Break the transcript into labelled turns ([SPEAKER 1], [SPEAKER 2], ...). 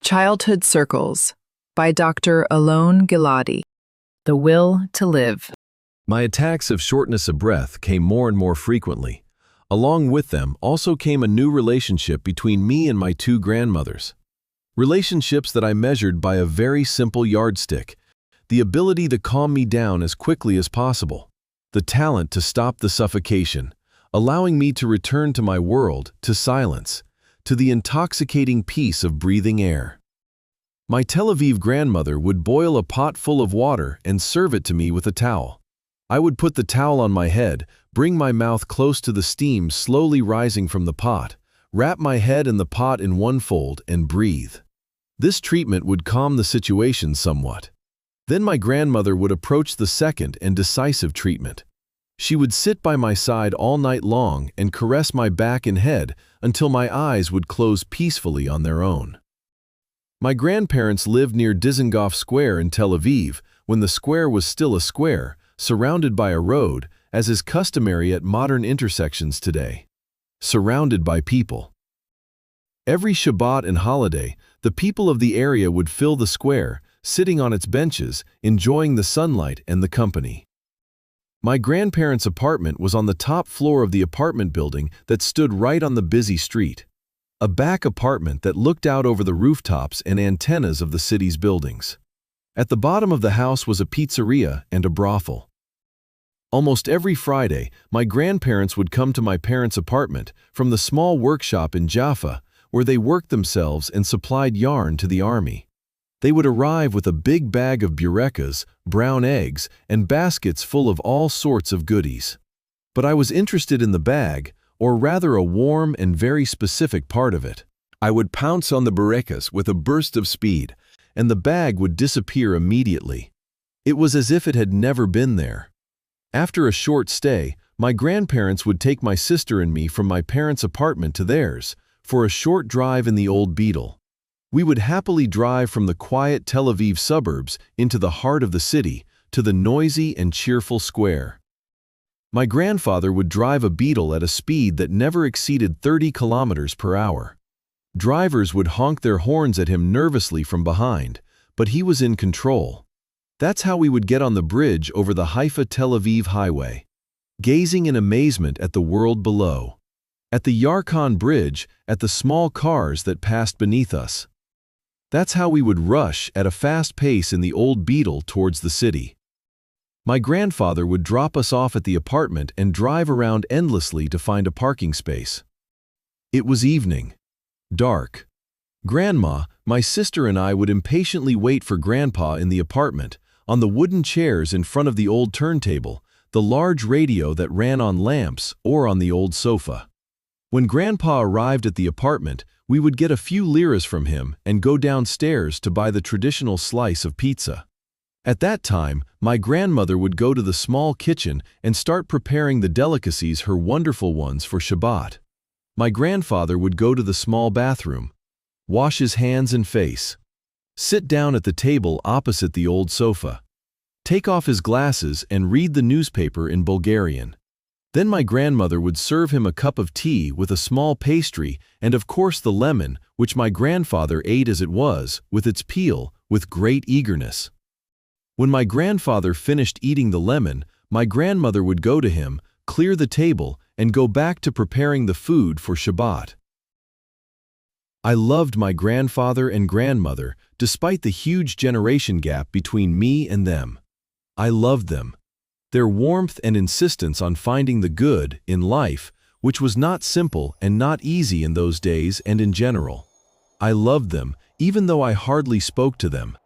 [SPEAKER 1] Childhood Circles by Dr. Alon Giladi. The Will to Live.
[SPEAKER 2] My attacks of shortness of breath came more and more frequently. Along with them also came a new relationship between me and my two grandmothers. Relationships that I measured by a very simple yardstick: the ability to calm me down as quickly as possible, the talent to stop the suffocation, allowing me to return to my world, to silence, to the intoxicating peace of breathing air. My Tel Aviv grandmother would boil a pot full of water and serve it to me with a towel. I would put the towel on my head, bring my mouth close to the steam slowly rising from the pot, wrap my head in the pot in one fold, and breathe. This treatment would calm the situation somewhat. Then my grandmother would approach the second and decisive treatment. She would sit by my side all night long and caress my back and head until my eyes would close peacefully on their own. My grandparents lived near Dizengoff Square in Tel Aviv, when the square was still a square, surrounded by a road, as is customary at modern intersections today. Surrounded by people. Every Shabbat and holiday, the people of the area would fill the square, sitting on its benches, enjoying the sunlight and the company. My grandparents' apartment was on the top floor of the apartment building that stood right on the busy street. A back apartment that looked out over the rooftops and antennas of the city's buildings. At the bottom of the house was a pizzeria and a brothel. Almost every Friday, my grandparents would come to my parents' apartment from the small workshop in Jaffa, where they worked themselves and supplied yarn to the army. They would arrive with a big bag of burekas, brown eggs, and baskets full of all sorts of goodies. But I was interested in the bag, or rather a warm and very specific part of it. I would pounce on the burekas with a burst of speed, and the bag would disappear immediately. It was as if it had never been there. After a short stay, my grandparents would take my sister and me from my parents' apartment to theirs, for a short drive in the old Beetle. We would happily drive from the quiet Tel Aviv suburbs into the heart of the city, to the noisy and cheerful square. My grandfather would drive a Beetle at a speed that never exceeded 30 kilometers per hour. Drivers would honk their horns at him nervously from behind, but he was in control. That's how we would get on the bridge over the Haifa-Tel Aviv highway, gazing in amazement at the world below. At the Yarkon Bridge, at the small cars that passed beneath us. That's how we would rush at a fast pace in the old Beetle towards the city. My grandfather would drop us off at the apartment and drive around endlessly to find a parking space. It was evening. Dark. Grandma, my sister and I would impatiently wait for Grandpa in the apartment, on the wooden chairs in front of the old turntable, the large radio that ran on lamps, or on the old sofa. When Grandpa arrived at the apartment, we would get a few liras from him and go downstairs to buy the traditional slice of pizza. At that time, my grandmother would go to the small kitchen and start preparing the delicacies, her wonderful ones, for Shabbat. My grandfather would go to the small bathroom, wash his hands and face, sit down at the table opposite the old sofa, take off his glasses and read the newspaper in Bulgarian. Then my grandmother would serve him a cup of tea with a small pastry and of course the lemon, which my grandfather ate as it was, with its peel, with great eagerness. When my grandfather finished eating the lemon, my grandmother would go to him, clear the table, and go back to preparing the food for Shabbat. I loved my grandfather and grandmother, despite the huge generation gap between me and them. I loved them. Their warmth and insistence on finding the good in life, which was not simple and not easy in those days and in general. I loved them, even though I hardly spoke to them.